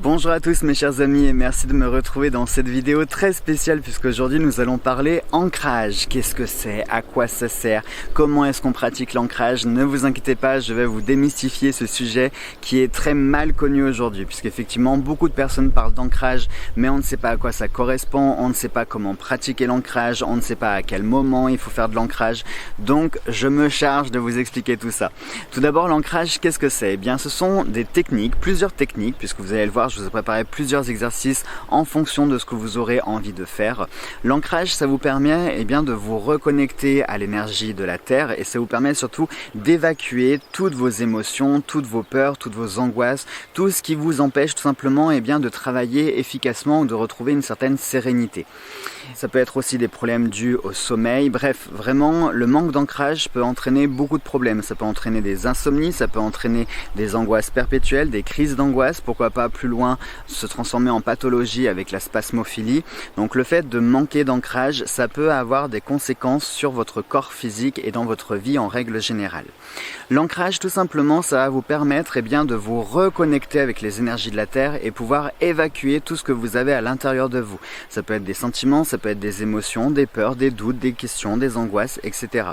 Bonjour à tous mes chers amis et merci de me retrouver dans cette vidéo très spéciale puisqu'aujourd'hui nous allons parler ancrage. Qu'est-ce que c'est? À quoi ça sert? Comment est-ce qu'on pratique l'ancrage? Ne vous inquiétez pas, je vais vous démystifier ce sujet qui est très mal connu aujourd'hui puisqu'effectivement beaucoup de personnes parlent d'ancrage mais on ne sait pas à quoi ça correspond, on ne sait pas comment pratiquer l'ancrage, on ne sait pas à quel moment il faut faire de l'ancrage. Donc je me charge de vous expliquer tout ça. Tout d'abord l'ancrage, qu'est-ce que c'est? Eh bien ce sont des techniques, plusieurs techniques puisque vous allez le voir, je vous ai préparé plusieurs exercices en fonction de ce que vous aurez envie de faire. L'ancrage, ça vous permet de vous reconnecter à l'énergie de la Terre et ça vous permet surtout d'évacuer toutes vos émotions, toutes vos peurs, toutes vos angoisses, tout ce qui vous empêche tout simplement de travailler efficacement ou de retrouver une certaine sérénité. Ça peut être aussi des problèmes dus au sommeil. Bref, vraiment, le manque d'ancrage peut entraîner beaucoup de problèmes. Ça peut entraîner des insomnies, ça peut entraîner des angoisses perpétuelles, des crises d'angoisse, pourquoi pas plus loin se transformer en pathologie avec la spasmophilie. Donc le fait de manquer d'ancrage, ça peut avoir des conséquences sur votre corps physique et dans votre vie en règle générale. L'ancrage, tout simplement, ça va vous permettre de vous reconnecter avec les énergies de la Terre et pouvoir évacuer tout ce que vous avez à l'intérieur de vous. Ça peut être des sentiments, ça peut être des émotions, des peurs, des doutes, des questions, des angoisses, etc.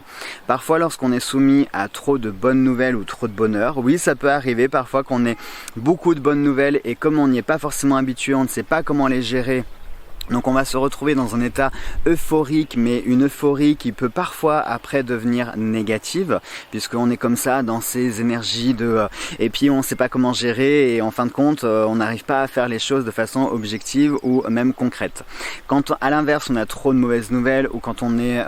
Parfois, lorsqu'on est soumis à trop de bonnes nouvelles ou trop de bonheur, oui, ça peut arriver parfois qu'on ait beaucoup de bonnes nouvelles et comme on n'y est pas forcément habitué, on ne sait pas comment les gérer. Donc on va se retrouver dans un état euphorique, mais une euphorie qui peut parfois après devenir négative, puisqu'on est comme ça dans ces énergies et puis on ne sait pas comment gérer et en fin de compte on n'arrive pas à faire les choses de façon objective ou même concrète. Quand à l'inverse on a trop de mauvaises nouvelles ou quand on est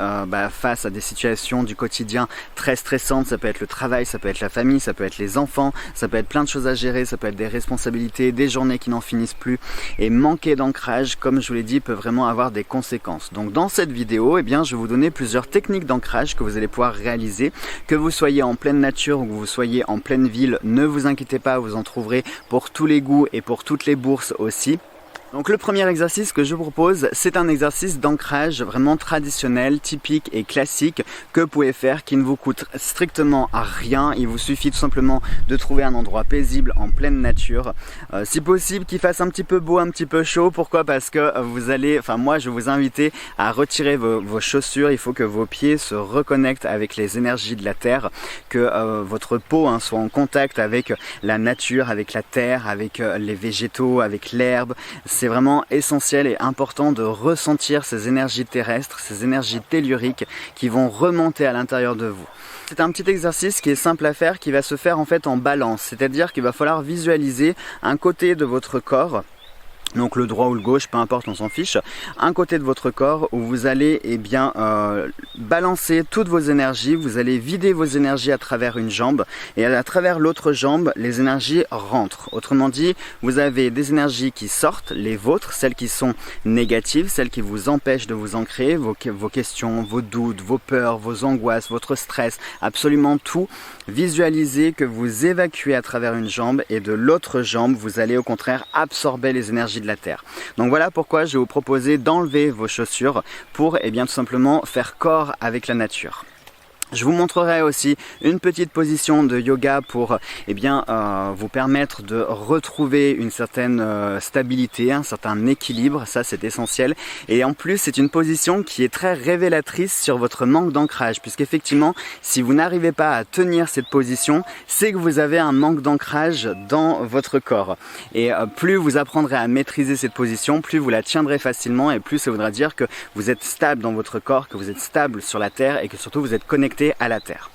face à des situations du quotidien très stressantes, ça peut être le travail, ça peut être la famille, ça peut être les enfants, ça peut être plein de choses à gérer, ça peut être des responsabilités, des journées qui n'en finissent plus et manquer d'ancrage, comme je vous l'ai dit, peut vraiment avoir des conséquences. Donc dans cette vidéo, je vais vous donner plusieurs techniques d'ancrage que vous allez pouvoir réaliser. Que vous soyez en pleine nature ou que vous soyez en pleine ville, ne vous inquiétez pas, vous en trouverez pour tous les goûts et pour toutes les bourses aussi. Donc le premier exercice que je vous propose, c'est un exercice d'ancrage vraiment traditionnel, typique et classique que vous pouvez faire qui ne vous coûte strictement à rien. Il vous suffit tout simplement de trouver un endroit paisible en pleine nature. Si possible qu'il fasse un petit peu beau, un petit peu chaud. Pourquoi? Parce que moi je vais vous inviter à retirer vos chaussures. Il faut que vos pieds se reconnectent avec les énergies de la terre, que votre peau soit en contact avec la nature, avec la terre, avec les végétaux, avec l'herbe. C'est vraiment essentiel et important de ressentir ces énergies terrestres, ces énergies telluriques qui vont remonter à l'intérieur de vous. C'est un petit exercice qui est simple à faire, qui va se faire en fait en balance, c'est-à-dire qu'il va falloir visualiser un côté de votre corps. Donc le droit ou le gauche, peu importe, on s'en fiche, un côté de votre corps où vous allez balancer toutes vos énergies, vous allez vider vos énergies à travers une jambe et à travers l'autre jambe, les énergies rentrent. Autrement dit, vous avez des énergies qui sortent, les vôtres, celles qui sont négatives, celles qui vous empêchent de vous ancrer, vos questions, vos doutes, vos peurs, vos angoisses, votre stress, absolument tout. Visualisez que vous évacuez à travers une jambe et de l'autre jambe, vous allez au contraire absorber les énergies de la terre. Donc voilà pourquoi je vais vous proposer d'enlever vos chaussures pour tout simplement faire corps avec la nature. Je vous montrerai aussi une petite position de yoga pour vous permettre de retrouver une certaine stabilité, un certain équilibre, ça c'est essentiel. Et en plus c'est une position qui est très révélatrice sur votre manque d'ancrage, puisqu'effectivement si vous n'arrivez pas à tenir cette position, c'est que vous avez un manque d'ancrage dans votre corps. Et plus vous apprendrez à maîtriser cette position, plus vous la tiendrez facilement et plus ça voudra dire que vous êtes stable dans votre corps, que vous êtes stable sur la terre et que surtout vous êtes connecté connecté à la terre.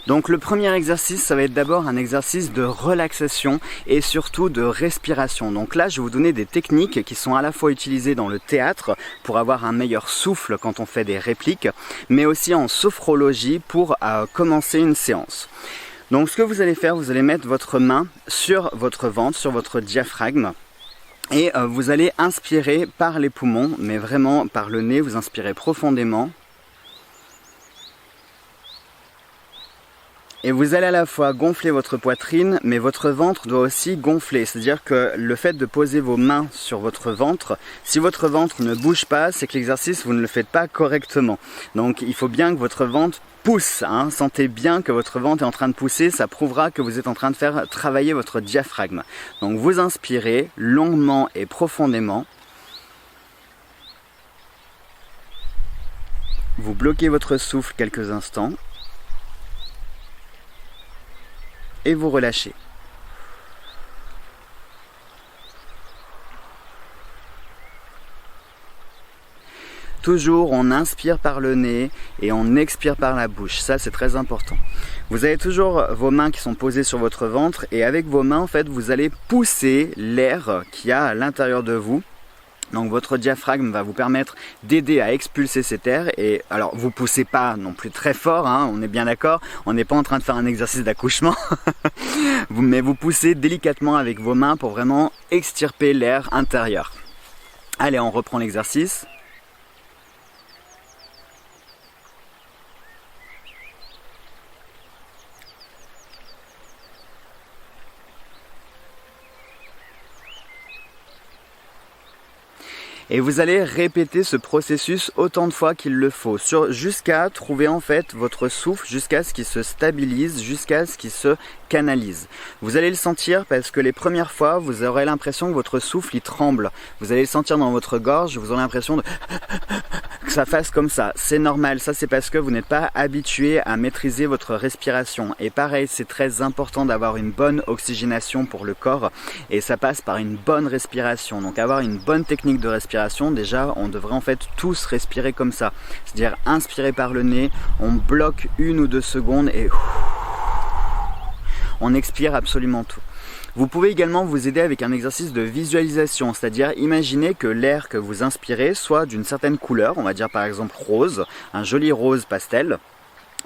Donc le premier exercice, ça va être d'abord un exercice de relaxation et surtout de respiration. Donc là, je vais vous donner des techniques qui sont à la fois utilisées dans le théâtre pour avoir un meilleur souffle quand on fait des répliques, mais aussi en sophrologie pour commencer une séance. Donc ce que vous allez faire, vous allez mettre votre main sur votre ventre, sur votre diaphragme. Et vous allez inspirer par les poumons, mais vraiment par le nez, vous inspirez profondément. Et vous allez à la fois gonfler votre poitrine, mais votre ventre doit aussi gonfler. C'est-à-dire que le fait de poser vos mains sur votre ventre, si votre ventre ne bouge pas, c'est que l'exercice, vous ne le faites pas correctement. Donc il faut bien que votre ventre pousse. Sentez bien que votre ventre est en train de pousser, ça prouvera que vous êtes en train de faire travailler votre diaphragme. Donc vous inspirez longuement et profondément. Vous bloquez votre souffle quelques instants. Et vous relâchez. Toujours, on inspire par le nez et on expire par la bouche. Ça, c'est très important. Vous avez toujours vos mains qui sont posées sur votre ventre et avec vos mains, en fait, vous allez pousser l'air qu'il y a à l'intérieur de vous. Donc votre diaphragme va vous permettre d'aider à expulser cet air. Et alors vous poussez pas non plus très fort, on est bien d'accord, on n'est pas en train de faire un exercice d'accouchement, mais vous poussez délicatement avec vos mains pour vraiment extirper l'air intérieur. Allez, on reprend l'exercice. Et vous allez répéter ce processus autant de fois qu'il le faut, jusqu'à trouver en fait votre souffle, jusqu'à ce qu'il se stabilise, jusqu'à ce qu'il se canalise. Vous allez le sentir parce que les premières fois, vous aurez l'impression que votre souffle il tremble. Vous allez le sentir dans votre gorge, vous aurez l'impression que ça fasse comme ça. C'est normal, ça c'est parce que vous n'êtes pas habitué à maîtriser votre respiration. Et pareil, c'est très important d'avoir une bonne oxygénation pour le corps et ça passe par une bonne respiration. Donc avoir une bonne technique de respiration, déjà on devrait en fait tous respirer comme ça, c'est-à-dire inspirer par le nez, on bloque 1 ou 2 secondes et on expire absolument tout. Vous pouvez également vous aider avec un exercice de visualisation, c'est-à-dire imaginer que l'air que vous inspirez soit d'une certaine couleur, on va dire par exemple rose, un joli rose pastel.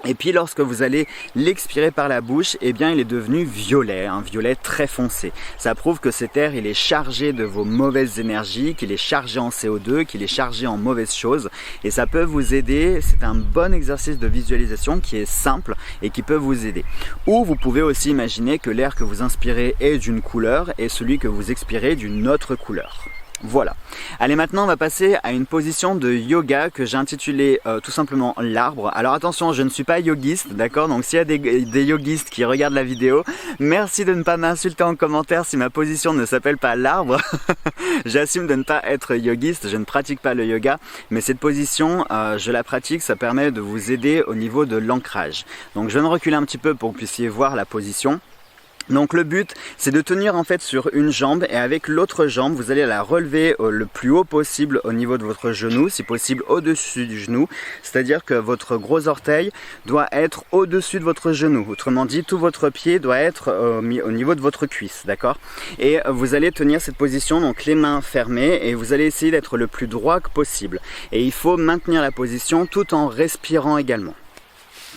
Et puis lorsque vous allez l'expirer par la bouche, eh bien il est devenu violet, un violet très foncé. Ça prouve que cet air il est chargé de vos mauvaises énergies, qu'il est chargé en CO2, qu'il est chargé en mauvaises choses. Et ça peut vous aider, c'est un bon exercice de visualisation qui est simple et qui peut vous aider. Ou vous pouvez aussi imaginer que l'air que vous inspirez est d'une couleur et celui que vous expirez d'une autre couleur. Voilà. Allez, maintenant on va passer à une position de yoga que j'ai intitulée tout simplement l'arbre. Alors attention, je ne suis pas yogiste, d'accord? Donc s'il y a des yogistes qui regardent la vidéo, merci de ne pas m'insulter en commentaire si ma position ne s'appelle pas l'arbre. J'assume de ne pas être yogiste, je ne pratique pas le yoga, mais cette position, je la pratique, ça permet de vous aider au niveau de l'ancrage. Donc je viens de reculer un petit peu pour que vous puissiez voir la position. Donc le but, c'est de tenir en fait sur une jambe et avec l'autre jambe, vous allez la relever le plus haut possible au niveau de votre genou, si possible au-dessus du genou. C'est-à-dire que votre gros orteil doit être au-dessus de votre genou. Autrement dit, tout votre pied doit être au niveau de votre cuisse, d'accord? Et vous allez tenir cette position, donc les mains fermées, et vous allez essayer d'être le plus droit que possible. Et il faut maintenir la position tout en respirant également.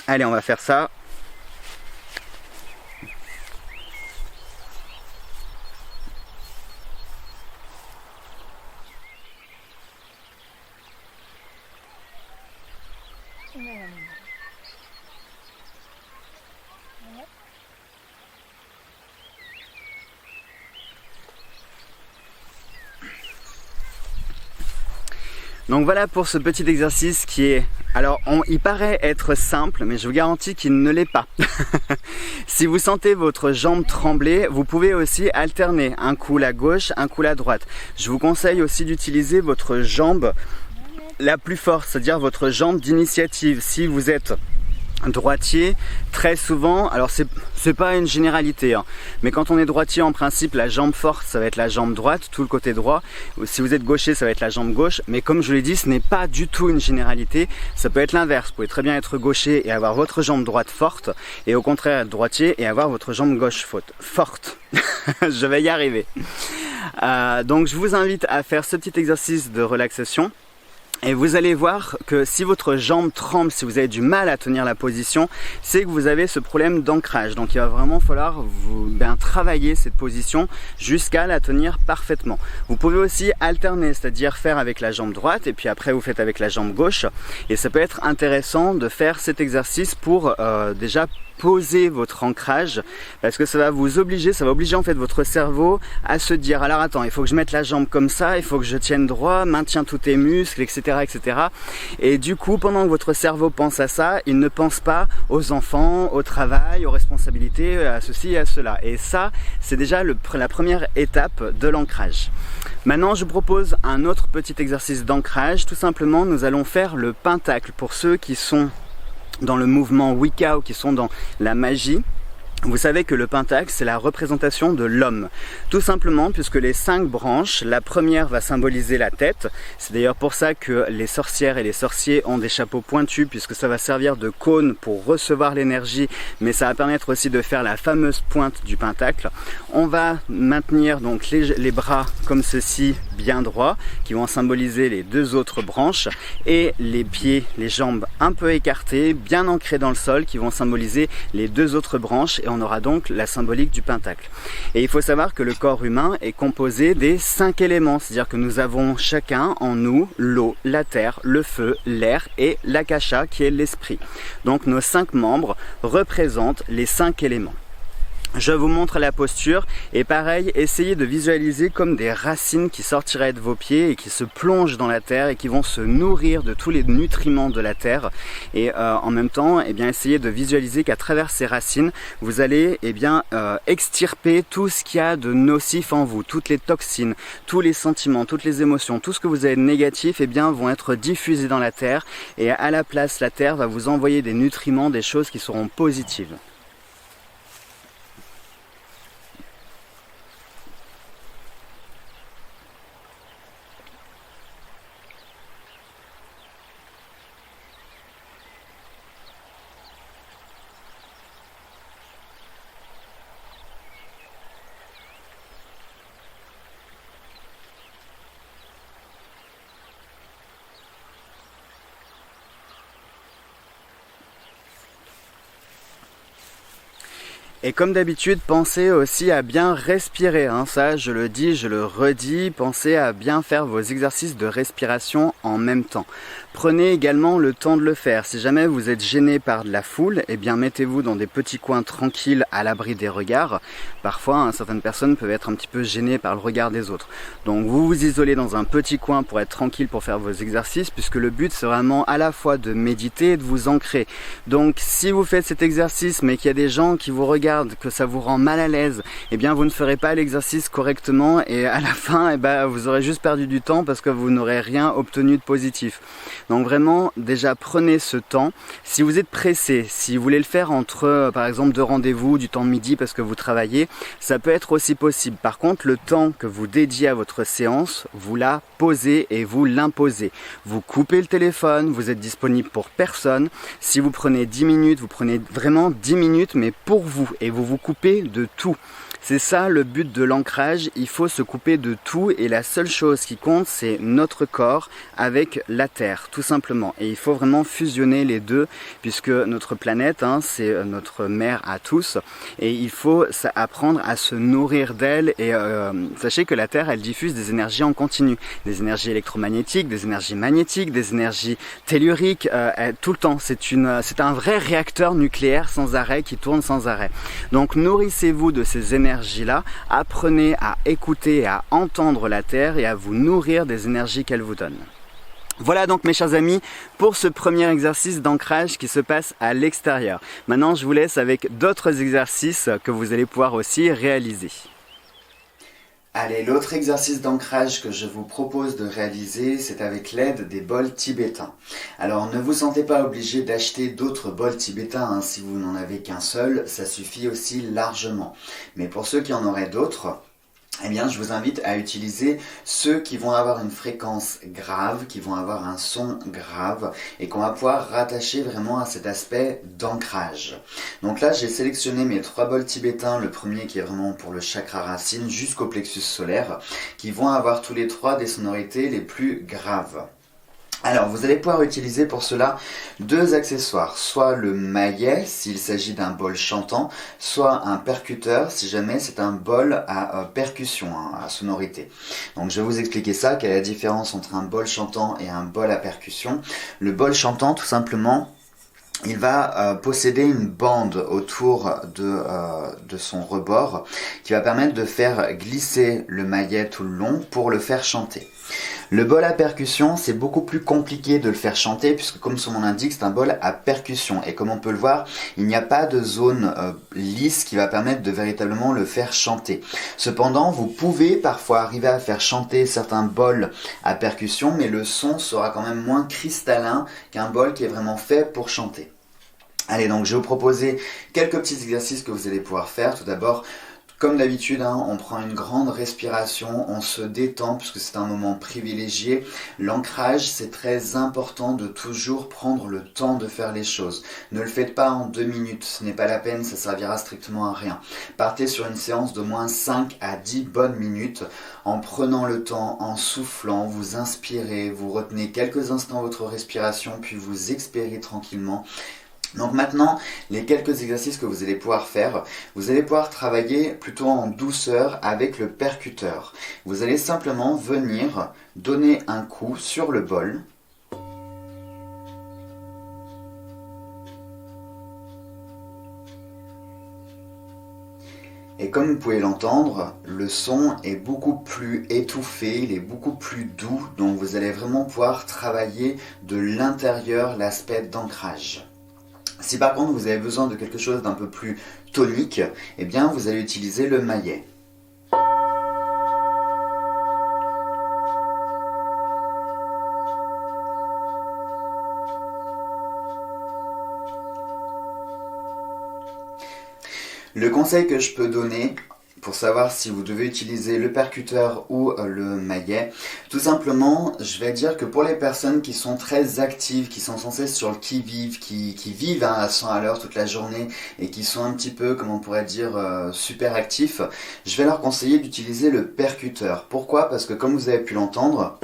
Allez, on va faire ça. Donc voilà pour ce petit exercice qui est... Alors il paraît être simple, mais je vous garantis qu'il ne l'est pas. Si vous sentez votre jambe trembler, vous pouvez aussi alterner un coup la gauche, un coup la droite. Je vous conseille aussi d'utiliser votre jambe la plus forte, c'est-à-dire votre jambe d'initiative. Si vous êtes droitier, très souvent, alors c'est pas une généralité, hein, mais quand on est droitier, en principe, la jambe forte, ça va être la jambe droite, tout le côté droit. Si vous êtes gaucher, ça va être la jambe gauche. Mais comme je l'ai dit, ce n'est pas du tout une généralité. Ça peut être l'inverse. Vous pouvez très bien être gaucher et avoir votre jambe droite forte, et au contraire être droitier et avoir votre jambe gauche forte. Je vais y arriver. Donc je vous invite à faire ce petit exercice de relaxation. Et vous allez voir que si votre jambe tremble, si vous avez du mal à tenir la position, c'est que vous avez ce problème d'ancrage. Donc il va vraiment falloir travailler cette position jusqu'à la tenir parfaitement. Vous pouvez aussi alterner, c'est-à-dire faire avec la jambe droite et puis après vous faites avec la jambe gauche. Et ça peut être intéressant de faire cet exercice pour déjà poser votre ancrage, parce que ça va obliger en fait votre cerveau à se dire alors attends, il faut que je mette la jambe comme ça, il faut que je tienne droit, maintiens tous tes muscles, etc. Et du coup, pendant que votre cerveau pense à ça, il ne pense pas aux enfants, au travail, aux responsabilités, à ceci et à cela. Et ça, c'est déjà la première étape de l'ancrage. Maintenant, je propose un autre petit exercice d'ancrage. Tout simplement, nous allons faire le pentacle pour ceux qui sont dans le mouvement Wicca ou qui sont dans la magie. Vous savez que le pentacle, c'est la représentation de l'homme. Tout simplement puisque les 5 branches, la première va symboliser la tête. C'est d'ailleurs pour ça que les sorcières et les sorciers ont des chapeaux pointus, puisque ça va servir de cône pour recevoir l'énergie, mais ça va permettre aussi de faire la fameuse pointe du pentacle. On va maintenir donc les bras comme ceci, bien droits, qui vont symboliser les 2 autres branches, et les pieds, les jambes un peu écartées, bien ancrées dans le sol, qui vont symboliser les 2 autres branches. Et on aura donc la symbolique du pentacle. Et il faut savoir que le corps humain est composé des 5 éléments, c'est-à-dire que nous avons chacun en nous l'eau, la terre, le feu, l'air et l'akasha qui est l'esprit. Donc nos 5 membres représentent les 5 éléments. Je vous montre la posture et pareil, essayez de visualiser comme des racines qui sortiraient de vos pieds et qui se plongent dans la terre et qui vont se nourrir de tous les nutriments de la terre. Et en même temps, essayez de visualiser qu'à travers ces racines, vous allez extirper tout ce qu'il y a de nocif en vous, toutes les toxines, tous les sentiments, toutes les émotions, tout ce que vous avez de négatif vont être diffusés dans la terre, et à la place, la terre va vous envoyer des nutriments, des choses qui seront positives. Et comme d'habitude, pensez aussi à bien respirer, hein. Ça je le dis, je le redis, pensez à bien faire vos exercices de respiration en même temps. Prenez également le temps de le faire. Si jamais vous êtes gêné par de la foule, mettez-vous dans des petits coins tranquilles à l'abri des regards. Parfois, certaines personnes peuvent être un petit peu gênées par le regard des autres. Donc vous vous isolez dans un petit coin pour être tranquille pour faire vos exercices, puisque le but c'est vraiment à la fois de méditer et de vous ancrer. Donc si vous faites cet exercice mais qu'il y a des gens qui vous regardent, que ça vous rend mal à l'aise, vous ne ferez pas l'exercice correctement et à la fin vous aurez juste perdu du temps parce que vous n'aurez rien obtenu de positif. Donc vraiment, déjà prenez ce temps. Si vous êtes pressé, si vous voulez le faire entre par exemple 2 rendez-vous, du temps de midi parce que vous travaillez, ça peut être aussi possible. Par contre, le temps que vous dédiez à votre séance, vous la posez et vous l'imposez. Vous coupez le téléphone, vous êtes disponible pour personne. Si vous prenez 10 minutes, vous prenez vraiment 10 minutes mais pour vous, et vous vous coupez de tout. C'est ça le but de l'ancrage, il faut se couper de tout et la seule chose qui compte c'est notre corps avec la terre, tout simplement. Et il faut vraiment fusionner les deux puisque notre planète, c'est notre mère à tous et il faut apprendre à se nourrir d'elle. Et sachez que la terre elle diffuse des énergies en continu, des énergies électromagnétiques, des énergies magnétiques, des énergies telluriques, tout le temps. C'est un vrai réacteur nucléaire sans arrêt qui tourne sans arrêt. Donc nourrissez-vous de ces énergies là, apprenez à écouter et à entendre la terre et à vous nourrir des énergies qu'elle vous donne. Voilà donc mes chers amis pour ce premier exercice d'ancrage qui se passe à l'extérieur. Maintenant je vous laisse avec d'autres exercices que vous allez pouvoir aussi réaliser. Allez, l'autre exercice d'ancrage que je vous propose de réaliser, c'est avec l'aide des bols tibétains. Alors ne vous sentez pas obligé d'acheter d'autres bols tibétains, hein, si vous n'en avez qu'un seul, ça suffit aussi largement. Mais pour ceux qui en auraient d'autres, eh bien, je vous invite à utiliser ceux qui vont avoir une fréquence grave, qui vont avoir un son grave et qu'on va pouvoir rattacher vraiment à cet aspect d'ancrage. Donc là, j'ai sélectionné mes 3 bols tibétains, le premier qui est vraiment pour le chakra racine jusqu'au plexus solaire, qui vont avoir tous les 3 des sonorités les plus graves. Alors, vous allez pouvoir utiliser pour cela 2 accessoires, soit le maillet s'il s'agit d'un bol chantant, soit un percuteur si jamais c'est un bol à percussion, hein, à sonorité. Donc je vais vous expliquer ça, quelle est la différence entre un bol chantant et un bol à percussion. Le bol chantant, tout simplement, il va posséder une bande autour de son rebord qui va permettre de faire glisser le maillet tout le long pour le faire chanter. Le bol à percussion, c'est beaucoup plus compliqué de le faire chanter puisque comme son nom l'indique, c'est un bol à percussion. Et comme on peut le voir, il n'y a pas de zone lisse qui va permettre de véritablement le faire chanter. Cependant, vous pouvez parfois arriver à faire chanter certains bols à percussion, mais le son sera quand même moins cristallin qu'un bol qui est vraiment fait pour chanter. Allez, donc je vais vous proposer quelques petits exercices que vous allez pouvoir faire. Tout d'abord, comme d'habitude, hein, on prend une grande respiration, on se détend puisque c'est un moment privilégié. L'ancrage, c'est très important de toujours prendre le temps de faire les choses. Ne le faites pas en 2 minutes, ce n'est pas la peine, ça servira strictement à rien. Partez sur une séance d'au moins 5 à 10 bonnes minutes en prenant le temps, en soufflant, vous inspirez, vous retenez quelques instants votre respiration puis vous expirez tranquillement. Donc maintenant, les quelques exercices que vous allez pouvoir faire, vous allez pouvoir travailler plutôt en douceur avec le percuteur. Vous allez simplement venir donner un coup sur le bol. Et comme vous pouvez l'entendre, le son est beaucoup plus étouffé, il est beaucoup plus doux, donc vous allez vraiment pouvoir travailler de l'intérieur l'aspect d'ancrage. Si par contre vous avez besoin de quelque chose d'un peu plus tonique, eh bien vous allez utiliser le maillet. Le conseil que je peux donner pour savoir si vous devez utiliser le percuteur ou le maillet, tout simplement, je vais dire que pour les personnes qui sont très actives, qui sont censées sur le qui-vive, qui vivent à 100 à l'heure toute la journée et qui sont un petit peu, comme on pourrait dire, super actifs, je vais leur conseiller d'utiliser le percuteur. Pourquoi ? Parce que comme vous avez pu l'entendre,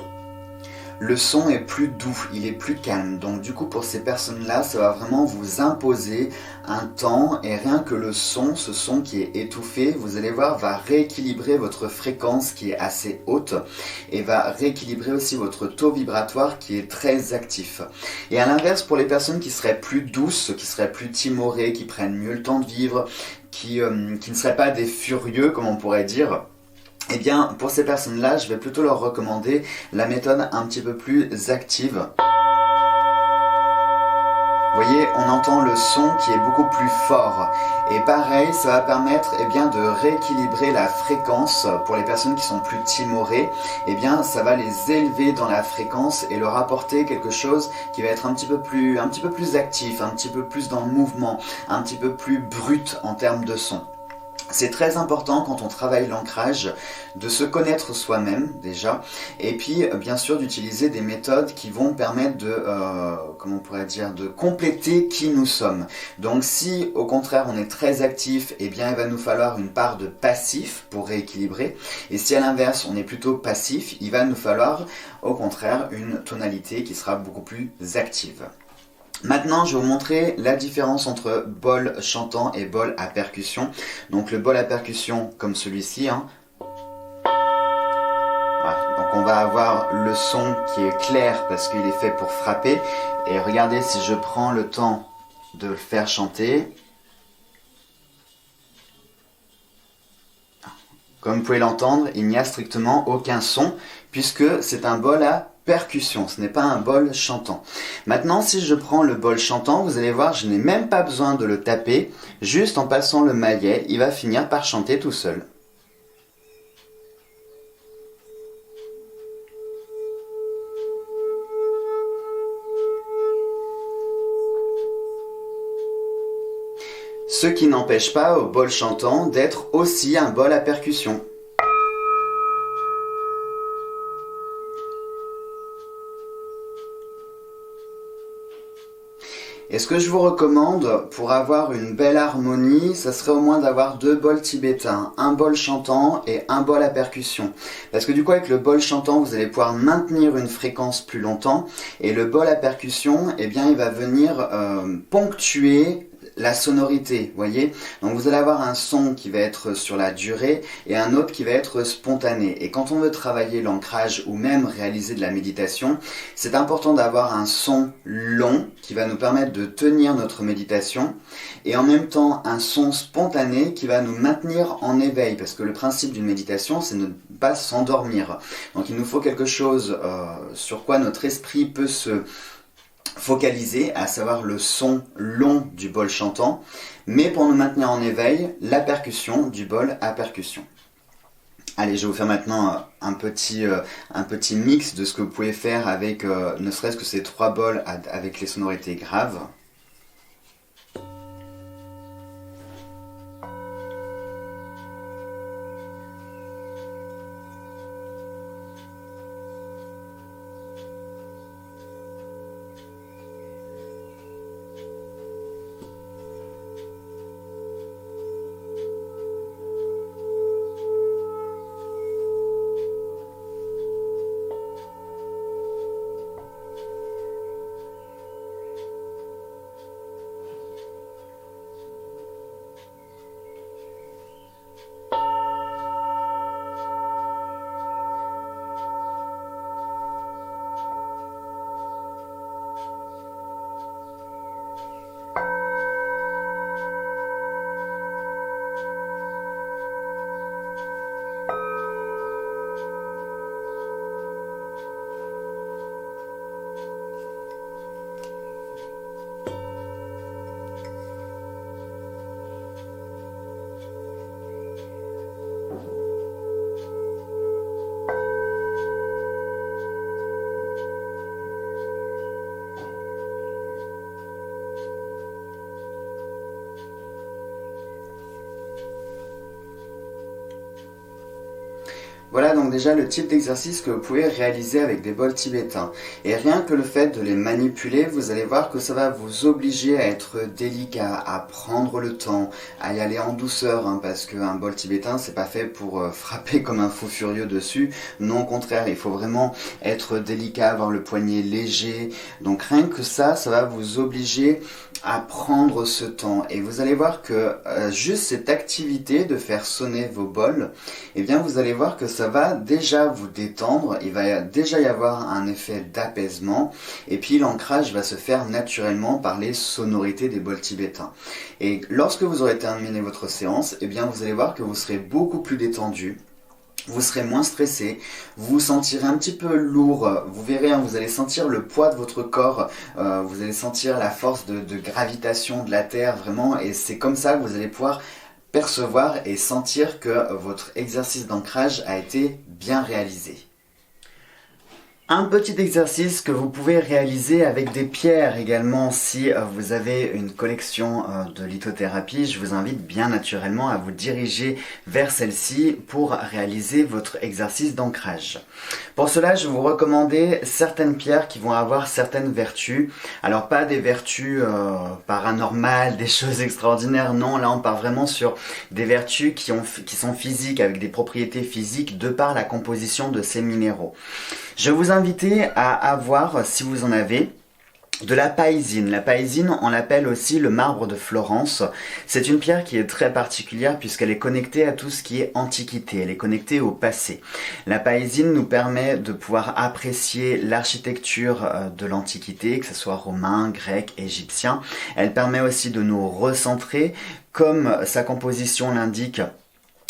le son est plus doux, il est plus calme. Donc du coup pour ces personnes-là, ça va vraiment vous imposer un temps et rien que le son, ce son qui est étouffé, vous allez voir, va rééquilibrer votre fréquence qui est assez haute et va rééquilibrer aussi votre taux vibratoire qui est très actif. Et à l'inverse, pour les personnes qui seraient plus douces, qui seraient plus timorées, qui prennent mieux le temps de vivre, qui ne seraient pas des furieux comme on pourrait dire, eh bien, pour ces personnes-là, je vais plutôt leur recommander la méthode un petit peu plus active. Vous voyez, on entend le son qui est beaucoup plus fort. Et pareil, ça va permettre bien, de rééquilibrer la fréquence pour les personnes qui sont plus timorées. Ça va les élever dans la fréquence et leur apporter quelque chose qui va être un petit peu plus actif, un petit peu plus dans le mouvement, un petit peu plus brut en termes de son. C'est très important quand on travaille l'ancrage de se connaître soi-même déjà et puis bien sûr d'utiliser des méthodes qui vont permettre de compléter qui nous sommes. Donc si au contraire on est très actif, il va nous falloir une part de passif pour rééquilibrer, et si à l'inverse on est plutôt passif, il va nous falloir au contraire une tonalité qui sera beaucoup plus active. Maintenant, je vais vous montrer la différence entre bol chantant et bol à percussion. Donc le bol à percussion comme celui-ci. Voilà. Donc on va avoir le son qui est clair parce qu'il est fait pour frapper. Et regardez si je prends le temps de le faire chanter. Comme vous pouvez l'entendre, il n'y a strictement aucun son puisque c'est un bol à percussion, ce n'est pas un bol chantant. Maintenant, si je prends le bol chantant, vous allez voir, je n'ai même pas besoin de le taper, juste en passant le maillet, il va finir par chanter tout seul. Ce qui n'empêche pas au bol chantant d'être aussi un bol à percussion. Et ce que je vous recommande pour avoir une belle harmonie, ça serait au moins d'avoir 2 bols tibétains, un bol chantant et un bol à percussion. Parce que du coup avec le bol chantant, vous allez pouvoir maintenir une fréquence plus longtemps et le bol à percussion, eh bien il va venir ponctuer la sonorité, voyez. Donc vous allez avoir un son qui va être sur la durée et un autre qui va être spontané. Et quand on veut travailler l'ancrage ou même réaliser de la méditation, c'est important d'avoir un son long qui va nous permettre de tenir notre méditation et en même temps un son spontané qui va nous maintenir en éveil, parce que le principe d'une méditation, c'est ne pas s'endormir. Donc il nous faut quelque chose sur quoi notre esprit peut se focaliser, à savoir le son long du bol chantant, mais pour nous maintenir en éveil, la percussion du bol à percussion. Allez, je vais vous faire maintenant un petit mix de ce que vous pouvez faire avec ne serait-ce que ces 3 bols avec les sonorités graves. Voilà donc déjà le type d'exercice que vous pouvez réaliser avec des bols tibétains. Et rien que le fait de les manipuler, vous allez voir que ça va vous obliger à être délicat, à prendre le temps, à y aller en douceur, hein, parce qu'un bol tibétain, c'est pas fait pour frapper comme un fou furieux dessus. Non, au contraire, il faut vraiment être délicat, avoir le poignet léger. Donc rien que ça va vous obliger à prendre ce temps. Et vous allez voir que juste cette activité de faire sonner vos bols, eh bien vous allez voir que ça va déjà vous détendre, il va déjà y avoir un effet d'apaisement, et puis l'ancrage va se faire naturellement par les sonorités des bols tibétains. Et lorsque vous aurez terminé votre séance, eh bien vous allez voir que vous serez beaucoup plus détendu. Vous serez moins stressé, vous vous sentirez un petit peu lourd, vous verrez, hein, vous allez sentir le poids de votre corps, vous allez sentir la force de gravitation de la Terre, vraiment, et c'est comme ça que vous allez pouvoir percevoir et sentir que votre exercice d'ancrage a été bien réalisé. Un petit exercice que vous pouvez réaliser avec des pierres également si vous avez une collection de lithothérapie. Je vous invite bien naturellement à vous diriger vers celle-ci pour réaliser votre exercice d'ancrage. Pour cela, je vais vous recommander certaines pierres qui vont avoir certaines vertus. Alors pas des vertus paranormales, des choses extraordinaires, non. Là on part vraiment sur des vertus qui sont physiques, avec des propriétés physiques de par la composition de ces minéraux. Je vais vous inviter à avoir, si vous en avez, de la païsine. La païsine, on l'appelle aussi le marbre de Florence. C'est une pierre qui est très particulière puisqu'elle est connectée à tout ce qui est antiquité. Elle est connectée au passé. La païsine nous permet de pouvoir apprécier l'architecture de l'antiquité, que ce soit romain, grec, égyptien. Elle permet aussi de nous recentrer, comme sa composition l'indique.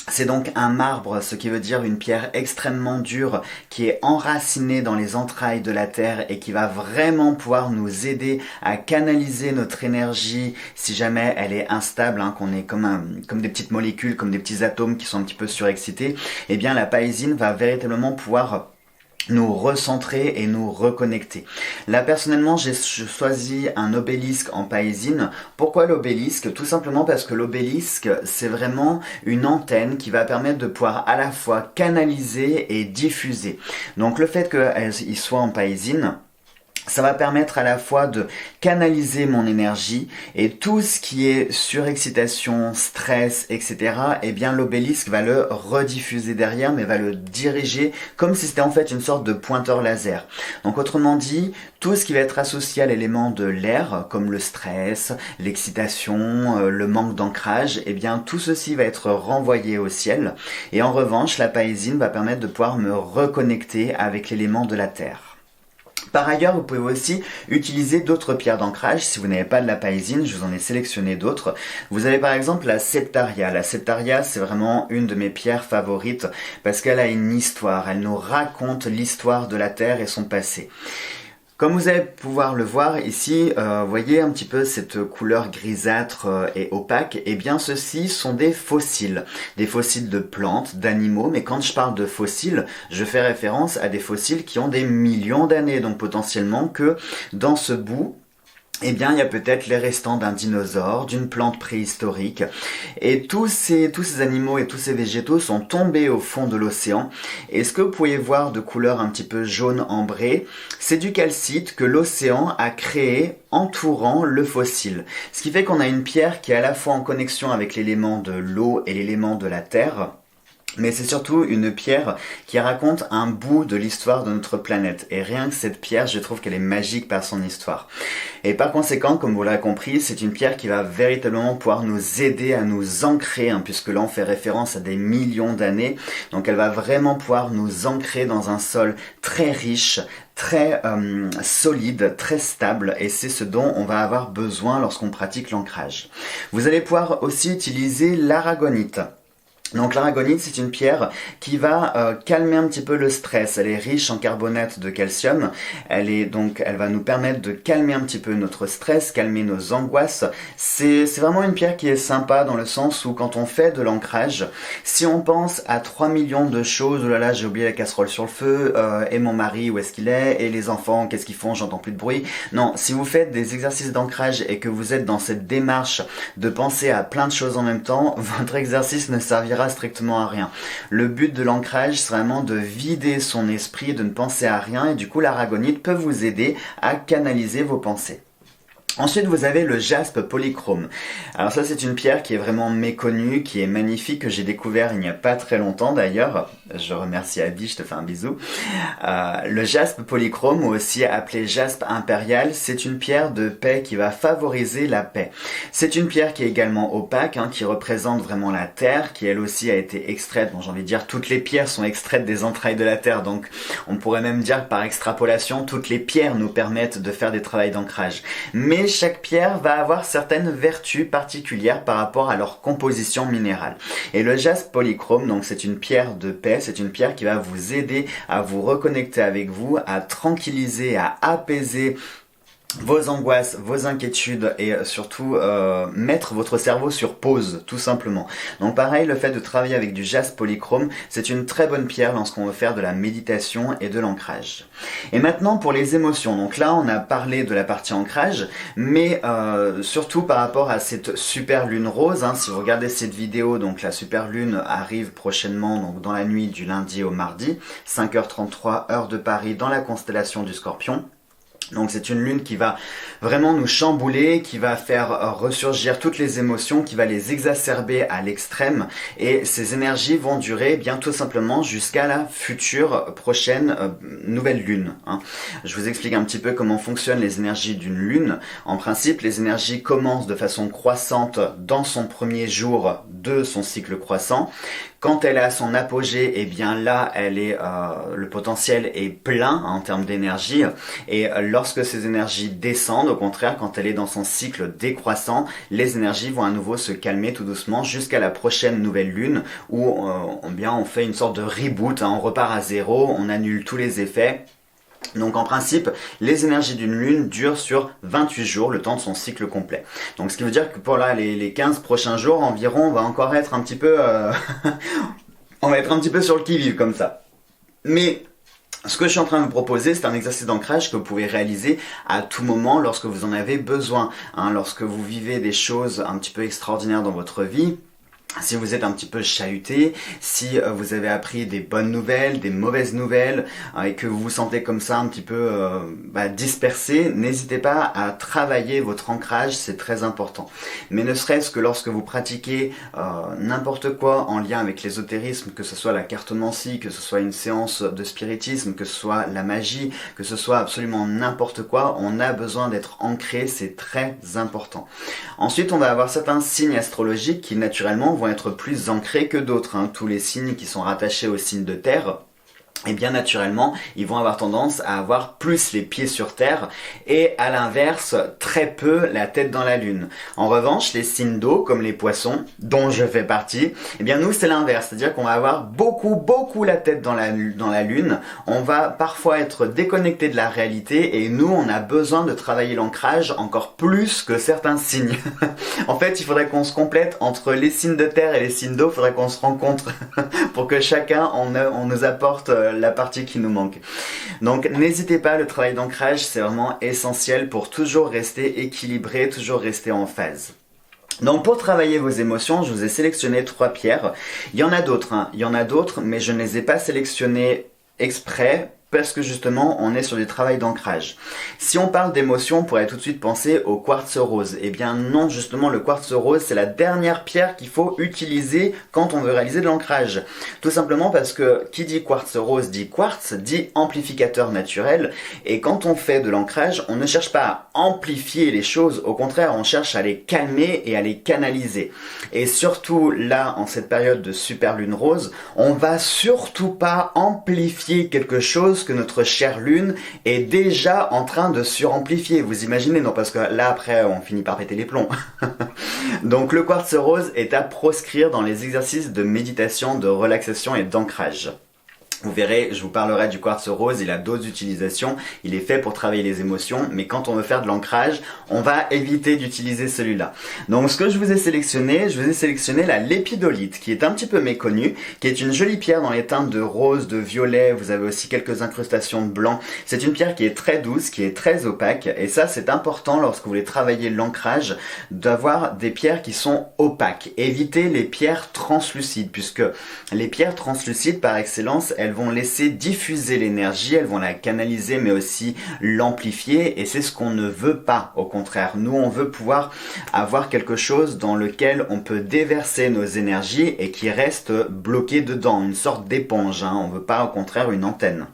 C'est donc un marbre, ce qui veut dire une pierre extrêmement dure qui est enracinée dans les entrailles de la terre et qui va vraiment pouvoir nous aider à canaliser notre énergie si jamais elle est instable, hein, qu'on est comme des petites molécules, comme des petits atomes qui sont un petit peu surexcités. Eh bien la païsine va véritablement pouvoir nous recentrer et nous reconnecter. Là personnellement j'ai choisi un obélisque en paésine. Pourquoi l'obélisque? Tout simplement parce que l'obélisque c'est vraiment une antenne qui va permettre de pouvoir à la fois canaliser et diffuser. Donc le fait qu'il soit en paésine, ça va permettre à la fois de canaliser mon énergie et tout ce qui est surexcitation, stress, etc. Eh bien l'obélisque va le rediffuser derrière, mais va le diriger comme si c'était en fait une sorte de pointeur laser. Donc autrement dit, tout ce qui va être associé à l'élément de l'air, comme le stress, l'excitation, le manque d'ancrage, eh bien tout ceci va être renvoyé au ciel. Et en revanche, la paésine va permettre de pouvoir me reconnecter avec l'élément de la terre. Par ailleurs, vous pouvez aussi utiliser d'autres pierres d'ancrage. Si vous n'avez pas de la paésine, je vous en ai sélectionné d'autres. Vous avez par exemple la septaria. La septaria, c'est vraiment une de mes pierres favorites parce qu'elle a une histoire. Elle nous raconte l'histoire de la Terre et son passé. Comme vous allez pouvoir le voir ici, vous voyez un petit peu cette couleur grisâtre et opaque. Eh bien, ceux-ci sont des fossiles de plantes, d'animaux. Mais quand je parle de fossiles, je fais référence à des fossiles qui ont des millions d'années. Donc potentiellement que dans ce bout, eh bien, il y a peut-être les restants d'un dinosaure, d'une plante préhistorique. Et tous ces animaux et tous ces végétaux sont tombés au fond de l'océan. Et ce que vous pouvez voir de couleur un petit peu jaune ambré, c'est du calcite que l'océan a créé entourant le fossile. Ce qui fait qu'on a une pierre qui est à la fois en connexion avec l'élément de l'eau et l'élément de la terre. Mais c'est surtout une pierre qui raconte un bout de l'histoire de notre planète. Et rien que cette pierre, je trouve qu'elle est magique par son histoire. Et par conséquent, comme vous l'avez compris, c'est une pierre qui va véritablement pouvoir nous aider à nous ancrer, puisque là on fait référence à des millions d'années. Donc elle va vraiment pouvoir nous ancrer dans un sol très riche, très solide, très stable, et c'est ce dont on va avoir besoin lorsqu'on pratique l'ancrage. Vous allez pouvoir aussi utiliser l'aragonite. Donc l'aragonite, c'est une pierre qui va calmer un petit peu le stress. Elle est riche en carbonate de calcium. Elle va nous permettre de calmer un petit peu notre stress, calmer nos angoisses. C'est vraiment une pierre qui est sympa dans le sens où quand on fait de l'ancrage, si on pense à 3 millions de choses, oh là là, j'ai oublié la casserole sur le feu, et mon mari, où est-ce qu'il est, et les enfants, qu'est-ce qu'ils font, j'entends plus de bruit. Non, si vous faites des exercices d'ancrage et que vous êtes dans cette démarche de penser à plein de choses en même temps, votre exercice ne servira strictement à rien. Le but de l'ancrage, c'est vraiment de vider son esprit, de ne penser à rien, et du coup l'aragonite peut vous aider à canaliser vos pensées. Ensuite, vous avez le jaspe polychrome. Alors ça, c'est une pierre qui est vraiment méconnue, qui est magnifique, que j'ai découvert il n'y a pas très longtemps d'ailleurs. Je remercie Abby, je te fais un bisou. Le jaspe polychrome, ou aussi appelé jaspe impérial, c'est une pierre de paix qui va favoriser la paix. C'est une pierre qui est également opaque, qui représente vraiment la terre, qui elle aussi a été extraite. Bon, j'ai envie de dire, toutes les pierres sont extraites des entrailles de la terre, donc on pourrait même dire que par extrapolation, toutes les pierres nous permettent de faire des travaux d'ancrage. Mais chaque pierre va avoir certaines vertus particulières par rapport à leur composition minérale. Et le jaspe polychrome, donc c'est une pierre de paix, c'est une pierre qui va vous aider à vous reconnecter avec vous, à tranquilliser, à apaiser vos angoisses, vos inquiétudes et surtout mettre votre cerveau sur pause, tout simplement. Donc pareil, le fait de travailler avec du jaspe polychrome, c'est une très bonne pierre lorsqu'on veut faire de la méditation et de l'ancrage. Et maintenant pour les émotions, donc là on a parlé de la partie ancrage, mais surtout par rapport à cette super lune rose, si vous regardez cette vidéo, donc la super lune arrive prochainement, donc dans la nuit du lundi au mardi, 5h33 heure de Paris, dans la constellation du Scorpion. Donc c'est une lune qui va vraiment nous chambouler, qui va faire ressurgir toutes les émotions, qui va les exacerber à l'extrême, et ces énergies vont durer bien tout simplement jusqu'à la future prochaine nouvelle lune. Je vous explique un petit peu comment fonctionnent les énergies d'une lune. En principe, les énergies commencent de façon croissante dans son premier jour de son cycle croissant. Quand elle est à son apogée, eh bien là, le potentiel est plein en termes d'énergie. Et lorsque ces énergies descendent, au contraire, quand elle est dans son cycle décroissant, les énergies vont à nouveau se calmer tout doucement jusqu'à la prochaine nouvelle lune où on fait une sorte de reboot. On repart à zéro, on annule tous les effets. Donc en principe, les énergies d'une lune durent sur 28 jours, le temps de son cycle complet. Donc ce qui veut dire que pour les 15 prochains jours environ, on va encore être un petit peu on va être un petit peu sur le qui-vive comme ça. Mais Ce que je suis en train de vous proposer, c'est un exercice d'ancrage que vous pouvez réaliser à tout moment lorsque vous en avez besoin, lorsque vous vivez des choses un petit peu extraordinaires dans votre vie. Si vous êtes un petit peu chahuté, si vous avez appris des bonnes nouvelles, des mauvaises nouvelles, et que vous vous sentez comme ça un petit peu dispersé, n'hésitez pas à travailler votre ancrage, c'est très important. Mais ne serait-ce que lorsque vous pratiquez n'importe quoi en lien avec l'ésotérisme, que ce soit la cartomancie, que ce soit une séance de spiritisme, que ce soit la magie, que ce soit absolument n'importe quoi, on a besoin d'être ancré, c'est très important. Ensuite, on va avoir certains signes astrologiques qui naturellement vont être plus ancrés que d'autres. Tous les signes qui sont rattachés au signe de terre, et bien naturellement, ils vont avoir tendance à avoir plus les pieds sur terre et à l'inverse, très peu la tête dans la lune. En revanche, les signes d'eau, comme les poissons, dont je fais partie, eh bien nous c'est l'inverse, c'est-à-dire qu'on va avoir beaucoup la tête dans la lune, on va parfois être déconnecté de la réalité et nous on a besoin de travailler l'ancrage encore plus que certains signes. En fait, il faudrait qu'on se complète entre les signes de terre et les signes d'eau, il faudrait qu'on se rencontre pour que chacun on nous apporte la partie qui nous manque. Donc n'hésitez pas, le travail d'ancrage c'est vraiment essentiel pour toujours rester équilibré, toujours rester en phase. Donc pour travailler vos émotions, je vous ai sélectionné 3 pierres. Il y en a d'autres, mais je ne les ai pas sélectionnées exprès parce que justement on est sur du travail d'ancrage. Si on parle d'émotion, on pourrait tout de suite penser au quartz rose. Eh bien non, justement le quartz rose c'est la dernière pierre qu'il faut utiliser quand on veut réaliser de l'ancrage. Tout simplement parce que qui dit quartz rose dit quartz, dit amplificateur naturel, et quand on fait de l'ancrage, on ne cherche pas à amplifier les choses, au contraire on cherche à les calmer et à les canaliser. Et surtout là, en cette période de super lune rose, on va surtout pas amplifier quelque chose que notre chère lune est déjà en train de suramplifier. Vous imaginez, non? Parce que là après on finit par péter les plombs. Donc le quartz rose est à proscrire dans les exercices de méditation, de relaxation et d'ancrage. Vous verrez, je vous parlerai du quartz rose, il a d'autres utilisations, il est fait pour travailler les émotions, mais quand on veut faire de l'ancrage, on va éviter d'utiliser celui-là. Donc ce que je vous ai sélectionné la lépidolite, qui est un petit peu méconnue, qui est une jolie pierre dans les teintes de rose, de violet, vous avez aussi quelques incrustations de blanc. C'est une pierre qui est très douce, qui est très opaque, et ça c'est important lorsque vous voulez travailler l'ancrage, d'avoir des pierres qui sont opaques. Évitez les pierres translucides, puisque les pierres translucides par excellence, elles vont laisser diffuser l'énergie, elles vont la canaliser mais aussi l'amplifier et c'est ce qu'on ne veut pas. Au contraire, nous on veut pouvoir avoir quelque chose dans lequel on peut déverser nos énergies et qui reste bloqué dedans, une sorte d'éponge. On veut pas au contraire une antenne.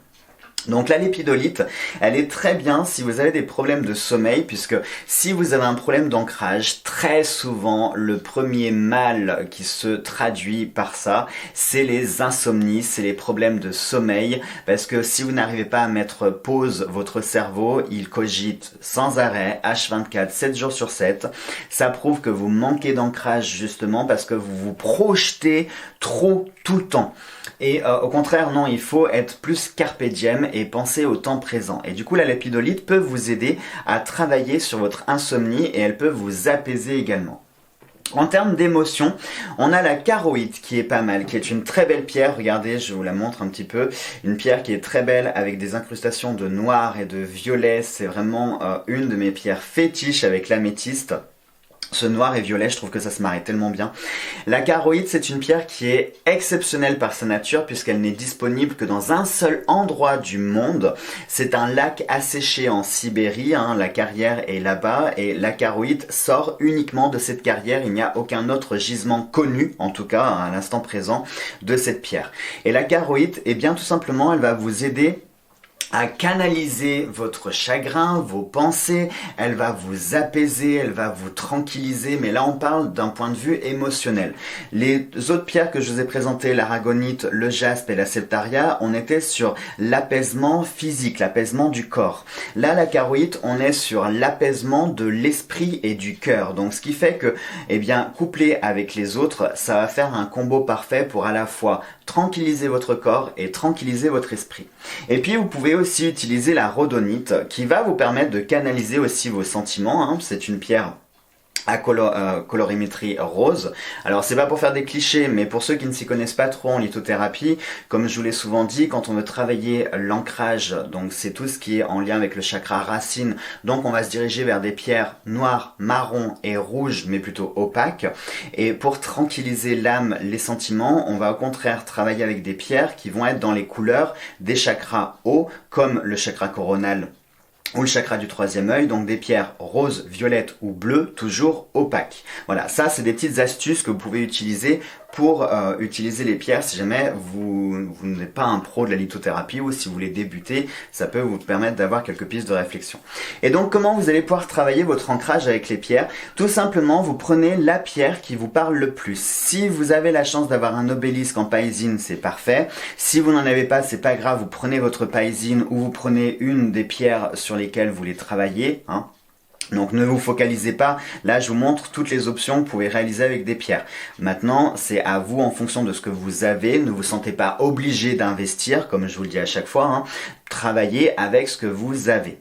Donc la lépidolite, elle est très bien si vous avez des problèmes de sommeil, puisque si vous avez un problème d'ancrage, très souvent le premier mal qui se traduit par ça, c'est les insomnies, c'est les problèmes de sommeil, parce que si vous n'arrivez pas à mettre pause votre cerveau, il cogite sans arrêt, H24, 7 jours sur 7, ça prouve que vous manquez d'ancrage justement parce que vous vous projetez trop tout le temps. Et au contraire, non, il faut être plus carpe diem et penser au temps présent. Et du coup, la lépidolite peut vous aider à travailler sur votre insomnie et elle peut vous apaiser également. En termes d'émotion, on a la charoïte qui est pas mal, qui est une très belle pierre. Regardez, je vous la montre un petit peu. Une pierre qui est très belle avec des incrustations de noir et de violet. C'est vraiment une de mes pierres fétiches avec l'améthyste. Ce noir et violet, je trouve que ça se marie tellement bien. La charoïte, c'est une pierre qui est exceptionnelle par sa nature puisqu'elle n'est disponible que dans un seul endroit du monde. C'est un lac asséché en Sibérie, la carrière est là-bas et la charoïte sort uniquement de cette carrière. Il n'y a aucun autre gisement connu, en tout cas à l'instant présent, de cette pierre. Et la charoïte, eh bien tout simplement, elle va vous aider à canaliser votre chagrin, vos pensées, elle va vous apaiser, elle va vous tranquilliser, mais là on parle d'un point de vue émotionnel. Les autres pierres que je vous ai présentées, l'aragonite, le jaspe et la septaria, on était sur l'apaisement physique, l'apaisement du corps. Là, la charoïte, on est sur l'apaisement de l'esprit et du cœur. Donc ce qui fait que, eh bien, couplé avec les autres, ça va faire un combo parfait pour à la fois tranquilliser votre corps et tranquilliser votre esprit. Et puis vous pouvez aussi utiliser la rhodonite qui va vous permettre de canaliser aussi vos sentiments. C'est une pierre à colorimétrie rose. Alors c'est pas pour faire des clichés, mais pour ceux qui ne s'y connaissent pas trop en lithothérapie, comme je vous l'ai souvent dit, quand on veut travailler l'ancrage, donc c'est tout ce qui est en lien avec le chakra racine, donc on va se diriger vers des pierres noires, marron et rouges, mais plutôt opaques. Et pour tranquilliser l'âme, les sentiments, on va au contraire travailler avec des pierres qui vont être dans les couleurs des chakras hauts, comme le chakra coronal ou le chakra du troisième œil, donc des pierres roses, violettes ou bleues, toujours opaques. Voilà, ça c'est des petites astuces que vous pouvez utiliser pour utiliser les pierres si jamais vous n'êtes pas un pro de la lithothérapie ou si vous voulez débuter, ça peut vous permettre d'avoir quelques pistes de réflexion. Et donc comment vous allez pouvoir travailler votre ancrage avec les pierres? Tout simplement, vous prenez la pierre qui vous parle le plus. Si vous avez la chance d'avoir un obélisque en paésine, c'est parfait. Si vous n'en avez pas, c'est pas grave, vous prenez votre paésine ou vous prenez une des pierres sur lesquelles vous voulez travailler, hein. Donc ne vous focalisez pas, là je vous montre toutes les options que vous pouvez réaliser avec des pierres. Maintenant c'est à vous en fonction de ce que vous avez, ne vous sentez pas obligé d'investir, comme je vous le dis à chaque fois, hein. Travaillez avec ce que vous avez.